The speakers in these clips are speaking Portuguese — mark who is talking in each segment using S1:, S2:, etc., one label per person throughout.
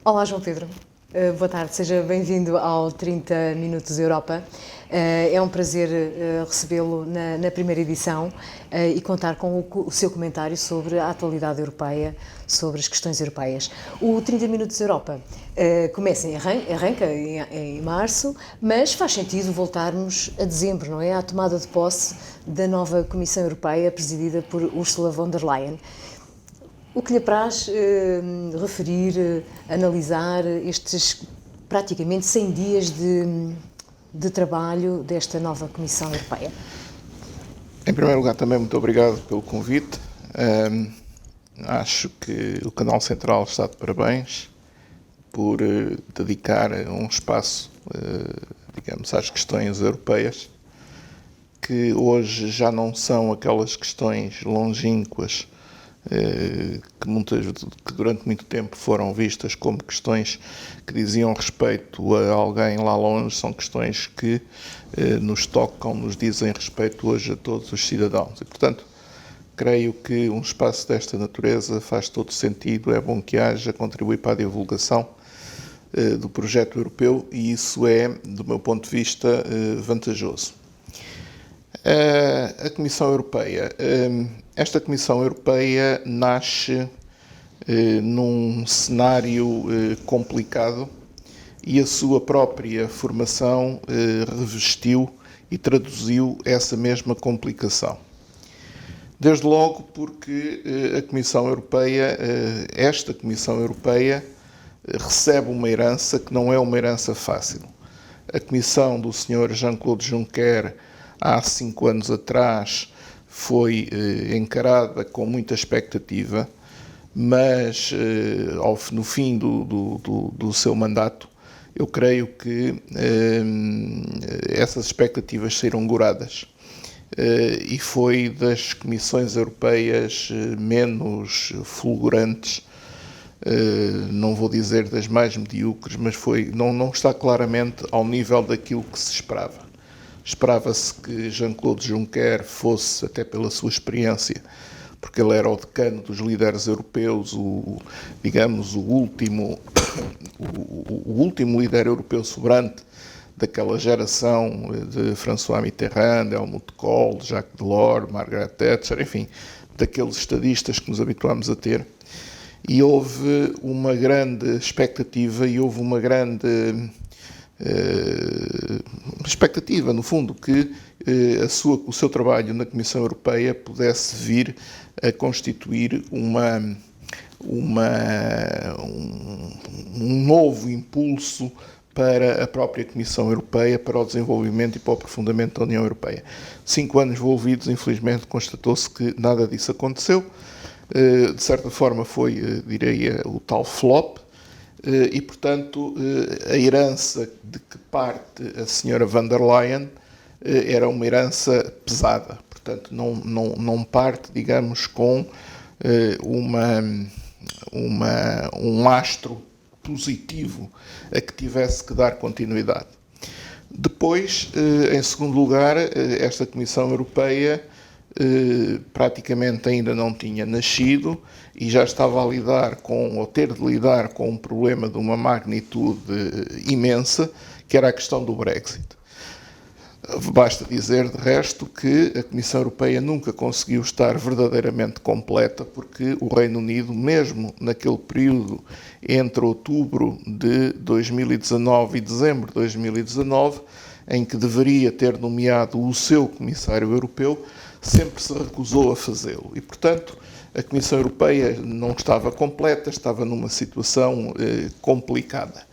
S1: Olá, João Pedro. Boa tarde, seja bem-vindo ao 30 Minutos Europa. É um prazer recebê-lo na primeira edição e contar com o seu comentário sobre a atualidade europeia, sobre as questões europeias. O 30 Minutos Europa arranca em março, mas faz sentido voltarmos a dezembro, não é? À tomada de posse da nova Comissão Europeia, presidida por Ursula von der Leyen. O que lhe apraz referir, analisar estes praticamente 100 dias de trabalho desta nova Comissão Europeia?
S2: Em primeiro lugar, também muito obrigado pelo convite. Acho que o Canal Central está de parabéns por dedicar um espaço, digamos, às questões europeias, que hoje já não são aquelas questões longínquas que durante muito tempo foram vistas como questões que diziam respeito a alguém lá longe. São questões que nos tocam, nos dizem respeito hoje a todos os cidadãos. E, portanto, creio que um espaço desta natureza faz todo sentido, é bom que haja, contribui para a divulgação do projeto europeu e isso é, do meu ponto de vista, vantajoso. A Comissão Europeia. Esta Comissão Europeia nasce num cenário complicado e a sua própria formação revestiu e traduziu essa mesma complicação. Desde logo porque a Comissão Europeia, esta Comissão Europeia, recebe uma herança que não é uma herança fácil. A Comissão do Sr. Jean-Claude Juncker, há 5 anos atrás, foi encarada com muita expectativa, mas no fim do seu mandato, eu creio que essas expectativas saíram goradas. E foi das comissões europeias menos fulgurantes, não vou dizer das mais medíocres, mas não está claramente ao nível daquilo que se esperava. Esperava-se que Jean-Claude Juncker fosse, até pela sua experiência, porque ele era o decano dos líderes europeus, o último líder europeu soberano daquela geração de François Mitterrand, Helmut Kohl, Jacques Delors, Margaret Thatcher, enfim, daqueles estadistas que nos habituámos a ter. E houve uma grande expectativa e houve uma grande expectativa, no fundo, que o seu trabalho na Comissão Europeia pudesse vir a constituir um novo impulso para a própria Comissão Europeia, para o desenvolvimento e para o aprofundamento da União Europeia. 5 anos envolvidos, infelizmente, constatou-se que nada disso aconteceu. De certa forma foi, diria, o tal flop, e, portanto, a herança de que parte a senhora von der Leyen era uma herança pesada. Portanto, não parte, digamos, com um lastro positivo a que tivesse que dar continuidade. Depois, em segundo lugar, esta Comissão Europeia praticamente ainda não tinha nascido e já estava a lidar ou ter de lidar com um problema de uma magnitude imensa, que era a questão do Brexit. Basta dizer, de resto, que a Comissão Europeia nunca conseguiu estar verdadeiramente completa, porque o Reino Unido, mesmo naquele período entre outubro de 2019 e dezembro de 2019, em que deveria ter nomeado o seu comissário europeu, sempre se recusou a fazê-lo. E, portanto, a Comissão Europeia não estava completa, estava numa situação complicada.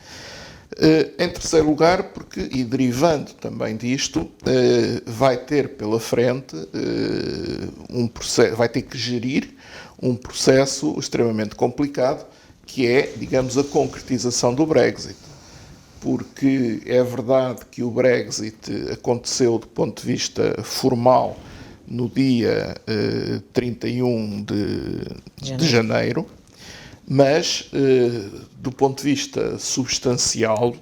S2: Em terceiro lugar, e derivando também disto, vai ter pela frente um processo, vai ter que gerir um processo extremamente complicado, que é, digamos, a concretização do Brexit. Porque é verdade que o Brexit aconteceu do ponto de vista formal no dia 31 de janeiro, mas do ponto de vista substancial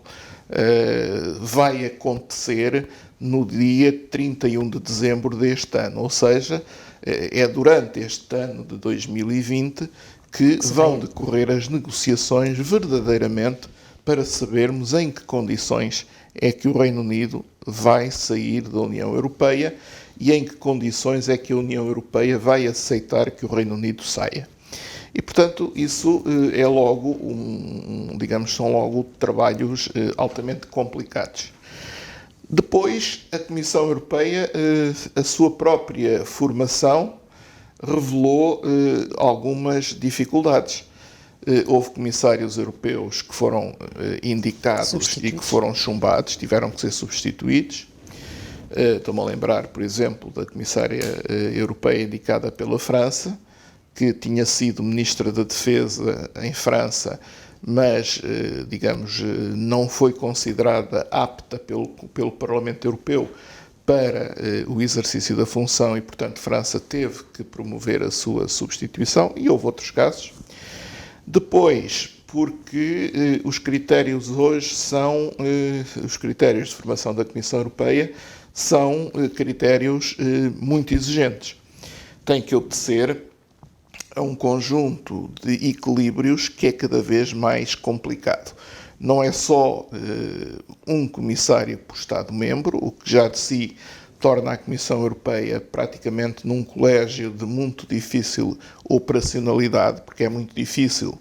S2: vai acontecer no dia 31 de dezembro deste ano, ou seja, é durante este ano de 2020 que vão decorrer as negociações verdadeiramente para sabermos em que condições é que o Reino Unido vai sair da União Europeia e em que condições é que a União Europeia vai aceitar que o Reino Unido saia. E, portanto, isso é logo, são logo trabalhos altamente complicados. Depois, a Comissão Europeia, a sua própria formação, revelou algumas dificuldades. Houve comissários europeus que foram indicados e que foram chumbados, tiveram que ser substituídos. Estou-me a lembrar, por exemplo, da comissária europeia indicada pela França, que tinha sido ministra da Defesa em França, mas, não foi considerada apta pelo Parlamento Europeu para o exercício da função e, portanto, França teve que promover a sua substituição, e houve outros casos. Depois, porque os critérios hoje são, os critérios de formação da Comissão Europeia são critérios muito exigentes. Tem que obedecer a um conjunto de equilíbrios que é cada vez mais complicado. Não é só um comissário por Estado-membro, o que já de si torna a Comissão Europeia praticamente num colégio de muito difícil operacionalidade, porque é muito difícil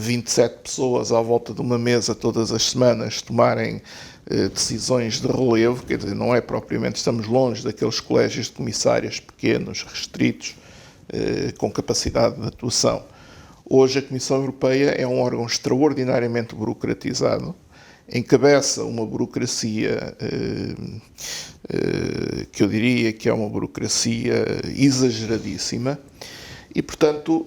S2: 27 pessoas à volta de uma mesa todas as semanas tomarem decisões de relevo, quer dizer, não é propriamente, estamos longe daqueles colégios de comissários pequenos, restritos, com capacidade de atuação. Hoje a Comissão Europeia é um órgão extraordinariamente burocratizado, encabeça uma burocracia que eu diria que é uma burocracia exageradíssima e, portanto,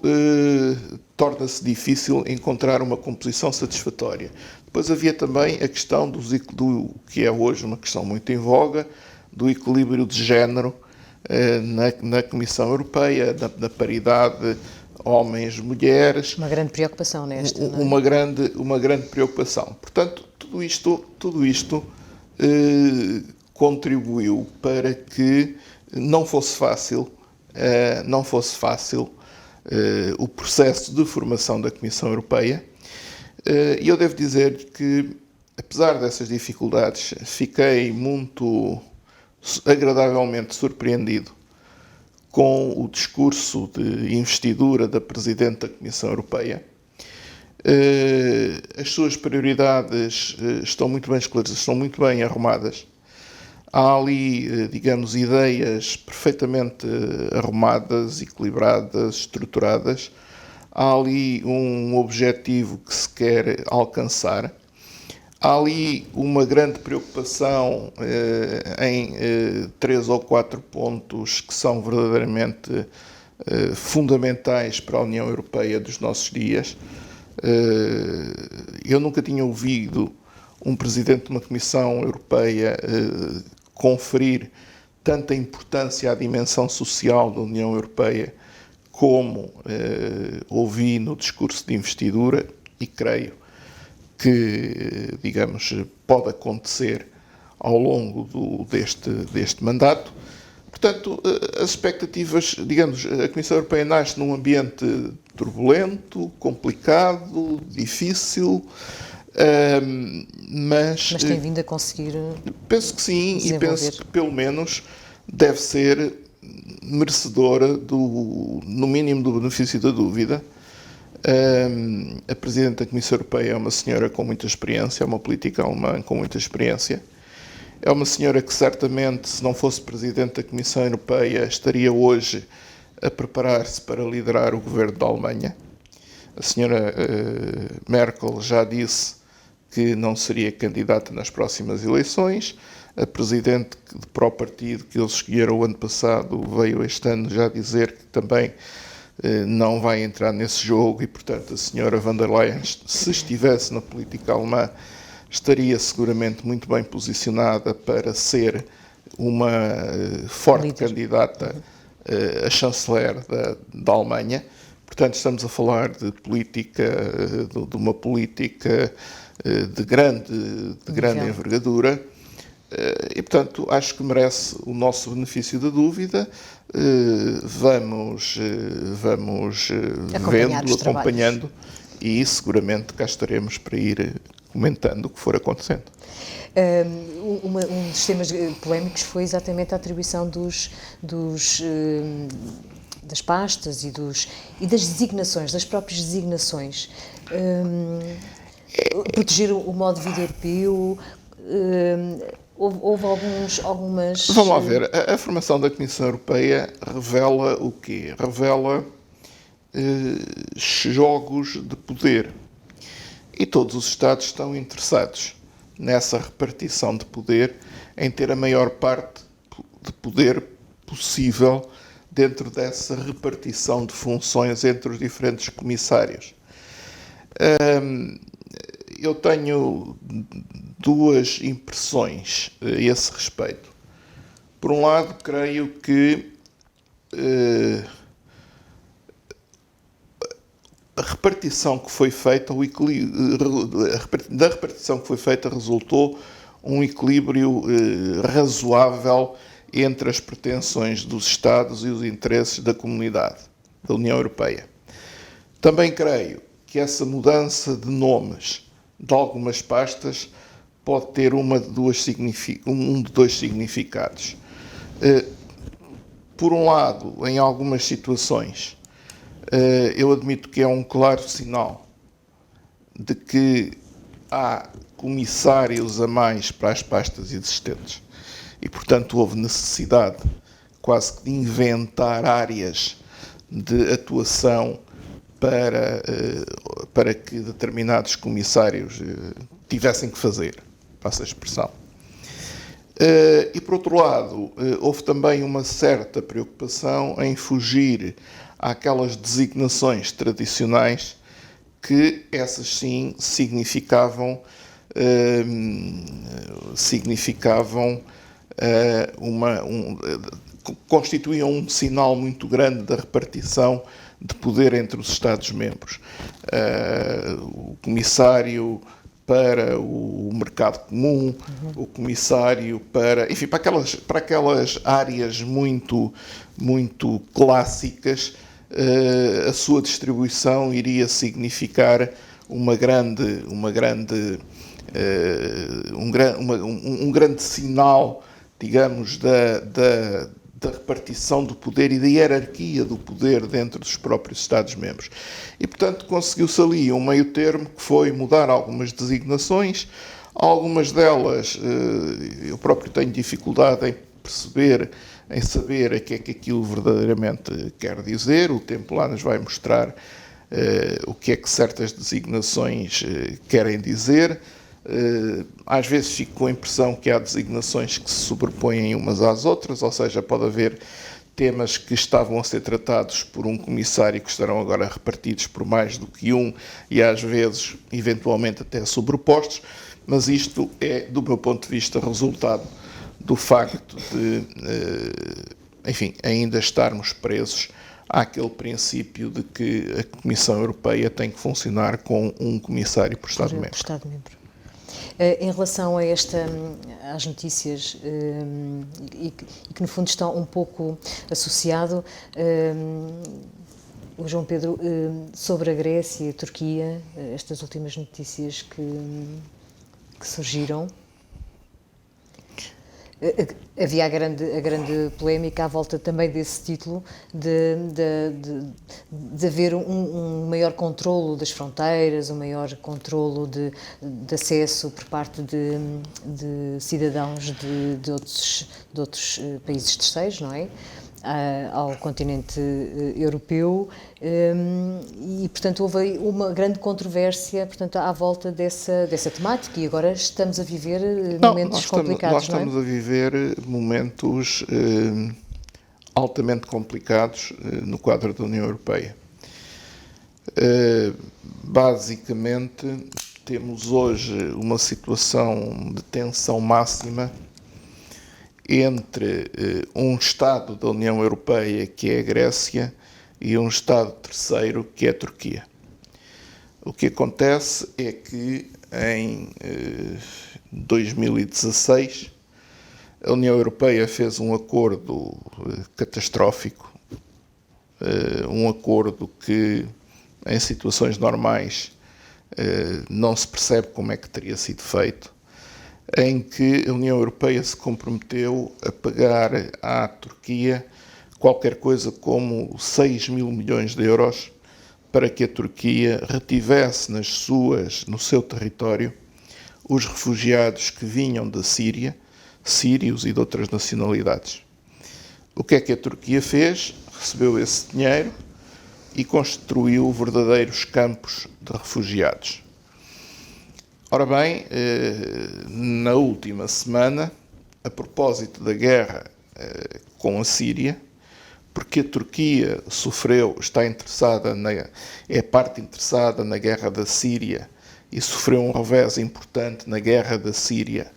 S2: torna-se difícil encontrar uma composição satisfatória. Depois havia também a questão do que é hoje uma questão muito em voga, do equilíbrio de género na Comissão Europeia, da paridade homens-mulheres.
S1: Uma grande preocupação nesta, não é?
S2: Uma grande preocupação. Portanto, tudo isto contribuiu para que não fosse fácil o processo de formação da Comissão Europeia. E eu devo dizer que, apesar dessas dificuldades, fiquei muito agradavelmente surpreendido com o discurso de investidura da Presidente da Comissão Europeia. As suas prioridades estão muito bem esclarecidas, estão muito bem arrumadas. Há ali, ideias perfeitamente arrumadas, equilibradas, estruturadas. Há ali um objetivo que se quer alcançar. Há ali uma grande preocupação em 3 ou 4 pontos que são verdadeiramente fundamentais para a União Europeia dos nossos dias. Eu nunca tinha ouvido um presidente de uma Comissão Europeia conferir tanta importância à dimensão social da União Europeia como ouvi no discurso de investidura, e creio que, pode acontecer ao longo deste mandato. Portanto, as expectativas, a Comissão Europeia nasce num ambiente turbulento, complicado, difícil, mas
S1: tem vindo a conseguir.
S2: Penso que sim, e penso que pelo menos deve ser merecedora no mínimo do benefício da dúvida. A Presidente da Comissão Europeia é uma senhora com muita experiência, é uma política alemã com muita experiência. É uma senhora que certamente, se não fosse Presidente da Comissão Europeia, estaria hoje a preparar-se para liderar o governo da Alemanha. A senhora Merkel já disse que não seria candidata nas próximas eleições. A Presidente para o partido que eles escolheram o ano passado veio este ano já dizer que também não vai entrar nesse jogo e, portanto, a senhora von der Leyen, se estivesse na política alemã, estaria seguramente muito bem posicionada para ser uma forte candidata a chanceler da Alemanha. Portanto, estamos a falar de uma política de grande envergadura. E, portanto, acho que merece o nosso benefício da dúvida. Vamos vendo, acompanhando, e seguramente cá estaremos para ir comentando o que for acontecendo.
S1: Um dos temas polémicos foi exatamente a atribuição das pastas e das designações, das próprias designações. Proteger o modo de vida europeu. Houve algumas...
S2: Vamos lá ver, a formação da Comissão Europeia revela o quê? Revela jogos de poder. E todos os Estados estão interessados nessa repartição de poder, em ter a maior parte de poder possível dentro dessa repartição de funções entre os diferentes comissários. Eu tenho duas impressões a esse respeito. Por um lado, creio que a repartição que foi feita, da repartição que foi feita, resultou um equilíbrio razoável entre as pretensões dos Estados e os interesses da comunidade, da União Europeia. Também creio que essa mudança de nomes de algumas pastas pode ter um de dois significados. Por um lado, em algumas situações, eu admito que é um claro sinal de que há comissários a mais para as pastas existentes e, portanto, houve necessidade quase que de inventar áreas de atuação para que determinados comissários tivessem que fazer, passa a expressão. E, por outro lado, houve também uma certa preocupação em fugir àquelas designações tradicionais que, essas sim, constituíam um sinal muito grande da repartição de poder entre os Estados-membros. O comissário para o mercado comum, o comissário para, enfim, para aquelas áreas muito clássicas, a sua distribuição iria significar um grande sinal, digamos, da repartição do poder e da hierarquia do poder dentro dos próprios Estados-membros. E, portanto, conseguiu-se ali um meio termo que foi mudar algumas designações. Algumas delas eu próprio tenho dificuldade em perceber, em saber o que é que aquilo verdadeiramente quer dizer. O tempo lá nos vai mostrar o que é que certas designações querem dizer. Às vezes fico com a impressão que há designações que se sobrepõem umas às outras, ou seja, pode haver temas que estavam a ser tratados por um comissário que estarão agora repartidos por mais do que um e às vezes, eventualmente, até sobrepostos, mas isto é, do meu ponto de vista, resultado do facto de, enfim, ainda estarmos presos àquele princípio de que a Comissão Europeia tem que funcionar com um comissário por Estado-membro.
S1: Em relação às notícias, e que no fundo estão um pouco associado, o João Pedro, sobre a Grécia e a Turquia, estas últimas notícias que surgiram, havia a grande polémica à volta também desse título de haver um maior controlo das fronteiras, um maior controlo de acesso por parte de cidadãos de outros países terceiros, não é? Ao continente europeu e, portanto, houve uma grande controvérsia, portanto, à volta dessa temática e agora estamos a viver momentos complicados,
S2: nós estamos a viver momentos altamente complicados no quadro da União Europeia. Basicamente, temos hoje uma situação de tensão máxima entre um Estado da União Europeia, que é a Grécia, e um Estado terceiro, que é a Turquia. O que acontece é que em 2016 A União Europeia fez um acordo catastrófico, um acordo que, em situações normais, não se percebe como é que teria sido feito, em que a União Europeia se comprometeu a pagar à Turquia qualquer coisa como 6 mil milhões de euros para que a Turquia retivesse no seu território os refugiados que vinham da Síria, sírios e de outras nacionalidades. O que é que a Turquia fez? Recebeu esse dinheiro e construiu verdadeiros campos de refugiados. Ora bem, na última semana, a propósito da guerra com a Síria, porque a Turquia é parte interessada na guerra da Síria e sofreu um revés importante na guerra da Síria,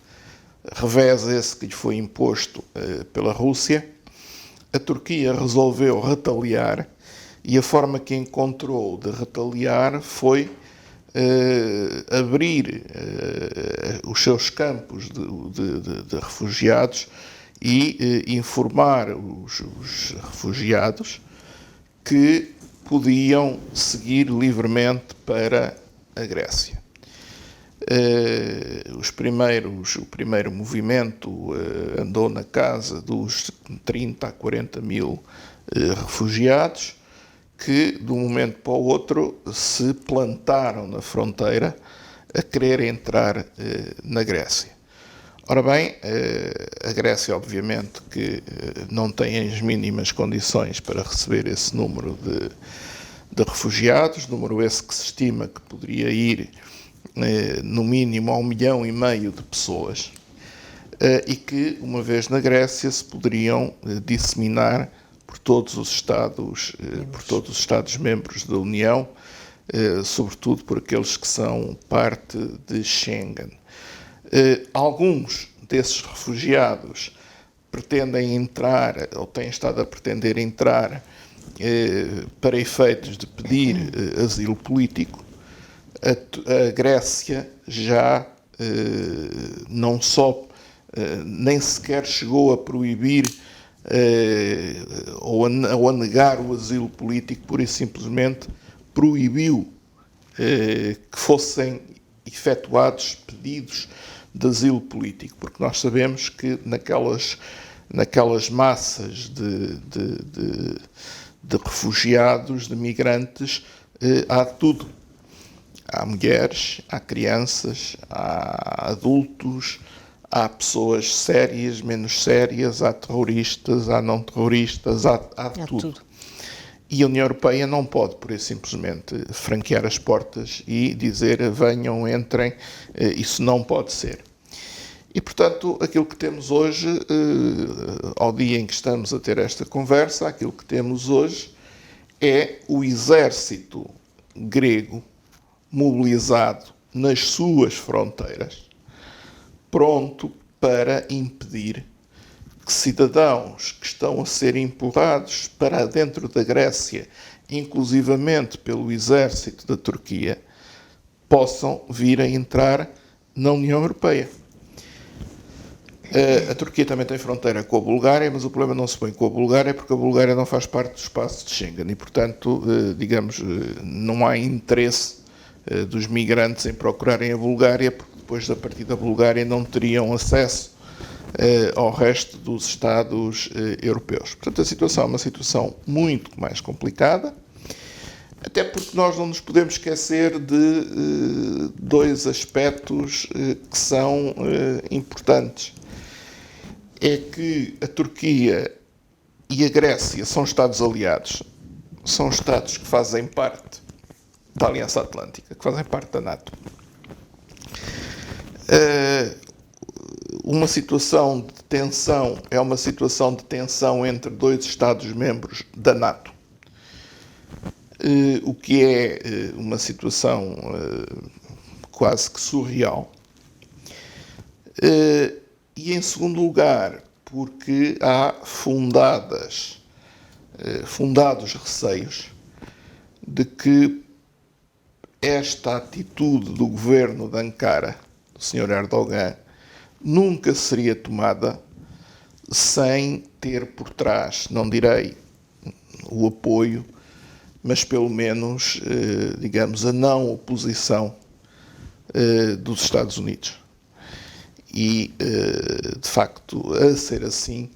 S2: revés esse que lhe foi imposto pela Rússia, a Turquia resolveu retaliar e a forma que encontrou de retaliar foi abrir os seus campos de refugiados e informar os refugiados que podiam seguir livremente para a Grécia. O primeiro movimento andou na casa dos 30 a 40 mil refugiados que, de um momento para o outro, se plantaram na fronteira a querer entrar na Grécia. Ora bem, a Grécia, obviamente, que não tem as mínimas condições para receber esse número de refugiados, número esse que se estima que poderia ir no mínimo a 1,5 milhão de pessoas, e que, uma vez na Grécia, se poderiam disseminar por todos os Estados-membros da União, sobretudo por aqueles que são parte de Schengen. Alguns desses refugiados pretendem entrar, ou têm estado a pretender entrar, para efeitos de pedir asilo político. A Grécia já não só nem sequer chegou a proibir ou a negar o asilo político, pura e simplesmente proibiu que fossem efetuados pedidos de asilo político, porque nós sabemos que naquelas massas de refugiados, de migrantes, há tudo. Há mulheres, há crianças, há adultos, há pessoas sérias, menos sérias, há terroristas, há não terroristas, há tudo. E a União Europeia não pode, por isso, simplesmente franquear as portas e dizer venham, entrem, isso não pode ser. E, portanto, aquilo que temos hoje, ao dia em que estamos a ter esta conversa, aquilo que temos hoje é o exército grego mobilizado nas suas fronteiras, pronto para impedir que cidadãos que estão a ser empurrados para dentro da Grécia, inclusivamente pelo exército da Turquia, possam vir a entrar na União Europeia. A Turquia também tem fronteira com a Bulgária, mas o problema não se põe com a Bulgária porque a Bulgária não faz parte do espaço de Schengen e, portanto, não há interesse dos migrantes em procurarem a Bulgária, porque depois, a partir da Bulgária, não teriam acesso ao resto dos Estados europeus. Portanto, a situação é uma situação muito mais complicada, até porque nós não nos podemos esquecer de dois aspectos que são importantes. É que a Turquia e a Grécia são Estados aliados, são Estados que fazem parte da Aliança Atlântica, que fazem parte da NATO. Uma situação de tensão é uma situação de tensão entre dois Estados-membros da NATO, o que é uma situação quase que surreal. E, em segundo lugar, porque há fundados receios de que esta atitude do governo de Ankara, do Sr. Erdogan, nunca seria tomada sem ter por trás, não direi o apoio, mas pelo menos, digamos, a não oposição dos Estados Unidos. E, de facto, a ser assim,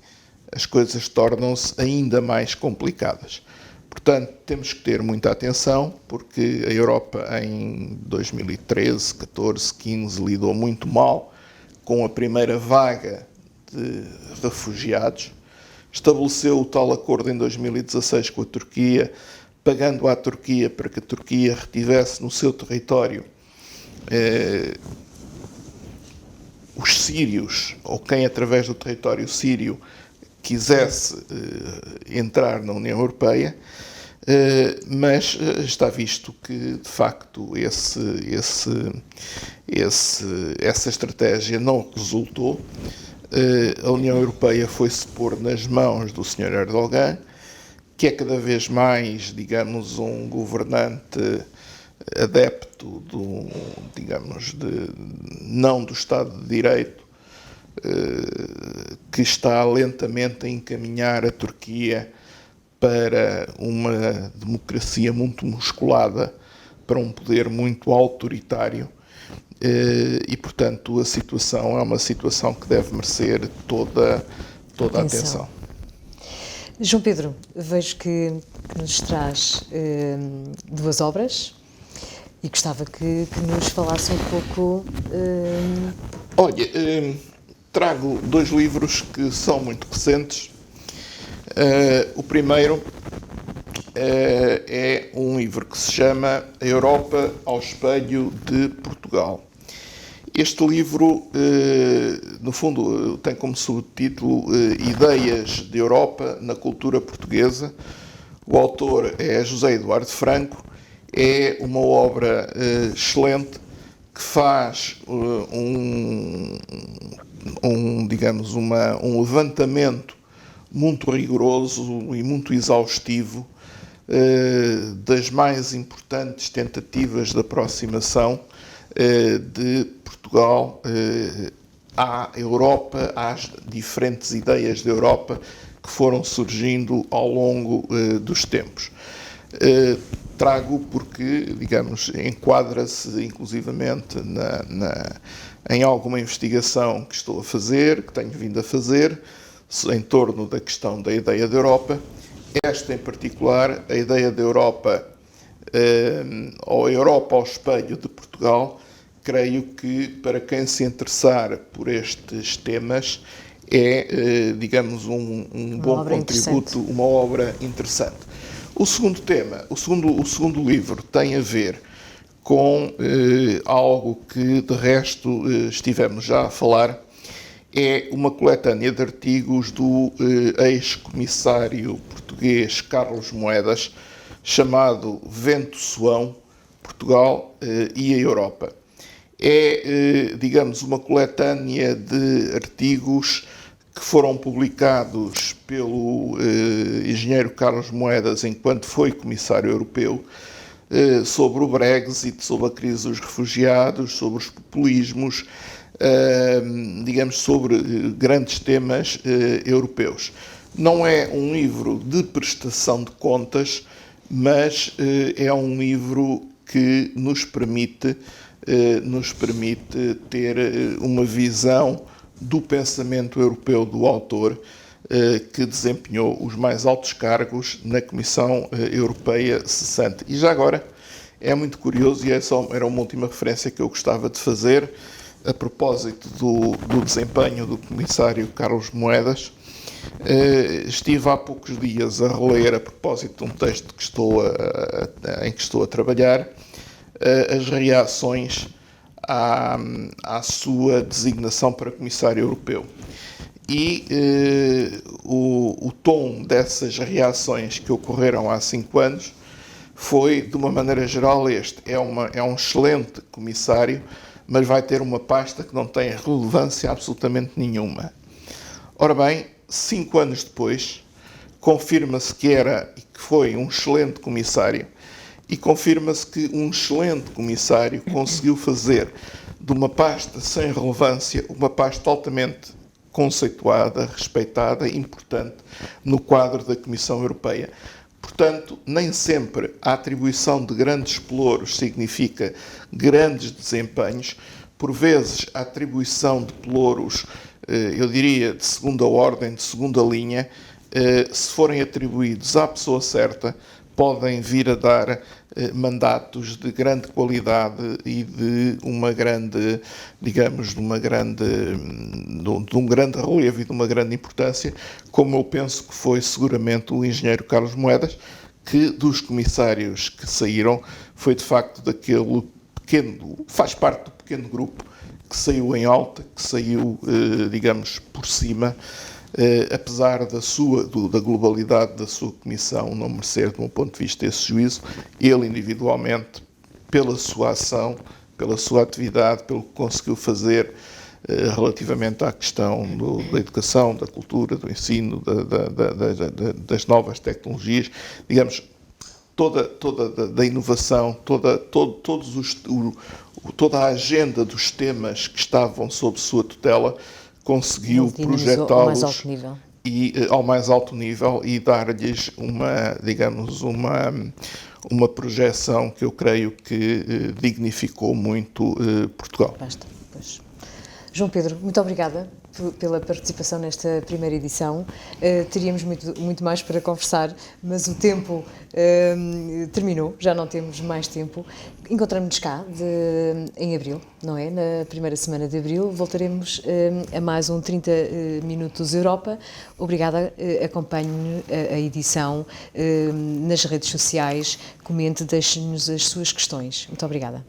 S2: as coisas tornam-se ainda mais complicadas. Portanto, temos que ter muita atenção, porque a Europa em 2013, 14, 15 lidou muito mal com a primeira vaga de refugiados, estabeleceu o tal acordo em 2016 com a Turquia, pagando à Turquia para que a Turquia retivesse no seu território os sírios, ou quem através do território sírio quisesse entrar na União Europeia, mas está visto que, de facto, essa estratégia não resultou. A União Europeia foi-se pôr nas mãos do Sr. Erdogan, que é cada vez mais, digamos, um governante adepto não do Estado de Direito, que está lentamente a encaminhar a Turquia para uma democracia muito musculada, para um poder muito autoritário, e, portanto, a situação é uma situação que deve merecer toda a atenção.
S1: João Pedro, vejo que nos traz duas obras e gostava que nos falasse um pouco...
S2: Olha, trago dois livros que são muito recentes. O primeiro é um livro que se chama A Europa ao Espelho de Portugal. Este livro, no fundo, tem como subtítulo Ideias de Europa na Cultura Portuguesa. O autor é José Eduardo Franco. É uma obra excelente que faz um levantamento muito rigoroso e muito exaustivo das mais importantes tentativas de aproximação de Portugal à Europa, às diferentes ideias da Europa que foram surgindo ao longo dos tempos. Trago porque, digamos, enquadra-se inclusivamente em alguma investigação que estou a fazer, que tenho vindo a fazer, em torno da questão da ideia da Europa. Esta em particular, a ideia da Europa, ou a Europa ao espelho de Portugal, creio que para quem se interessar por estes temas é, digamos, um bom contributo, uma obra interessante. O segundo tema, o segundo livro tem a ver com algo que, de resto, estivemos já a falar. É uma coletânea de artigos do ex-comissário português Carlos Moedas, chamado Vento Suão, Portugal e a Europa. É, digamos, uma coletânea de artigos que foram publicados pelo engenheiro Carlos Moedas enquanto foi comissário europeu, sobre o Brexit, sobre a crise dos refugiados, sobre os populismos, digamos, sobre grandes temas europeus. Não é um livro de prestação de contas, mas é um livro que nos permite ter uma visão do pensamento europeu do autor, que desempenhou os mais altos cargos na Comissão Europeia cessante. E já agora, é muito curioso, e era uma última referência que eu gostava de fazer, a propósito do desempenho do comissário Carlos Moedas. Estive há poucos dias a reler, a propósito de um texto em que estou a trabalhar, as reações à sua designação para comissário europeu. E o tom dessas reações que ocorreram há 5 anos foi, de uma maneira geral, este. É um excelente comissário, mas vai ter uma pasta que não tem relevância absolutamente nenhuma. Ora bem, 5 anos depois, confirma-se que era e que foi um excelente comissário, e confirma-se que um excelente comissário conseguiu fazer de uma pasta sem relevância uma pasta altamente conceituada, respeitada, importante no quadro da Comissão Europeia. Portanto, nem sempre a atribuição de grandes pelouros significa grandes desempenhos. Por vezes, a atribuição de pelouros, eu diria, de segunda ordem, de segunda linha, se forem atribuídos à pessoa certa, podem vir a dar mandatos de grande qualidade e de uma grande, digamos, de um grande relevo e de uma grande importância, como eu penso que foi seguramente o engenheiro Carlos Moedas, que dos comissários que saíram foi de facto daquele pequeno, faz parte do pequeno grupo que saiu em alta, que saiu, digamos, por cima, apesar da globalidade da sua comissão não merecer, do meu ponto de vista, esse juízo, ele individualmente, pela sua ação, pela sua atividade, pelo que conseguiu fazer relativamente à questão da educação, da cultura, do ensino, das novas tecnologias, digamos, toda a inovação, toda a agenda dos temas que estavam sob sua tutela, conseguiu projetá-los ao mais alto nível e dar-lhes uma projeção que eu creio que dignificou muito Portugal.
S1: Basta, pois. João Pedro, muito obrigada pela participação nesta primeira edição. Teríamos muito mais para conversar, mas o tempo terminou, já não temos mais tempo. Encontramos-nos cá em abril, não é? Na primeira semana de abril voltaremos a mais um 30 Minutos Europa. Obrigada, acompanhe a edição nas redes sociais, comente, deixe-nos as suas questões. Muito obrigada.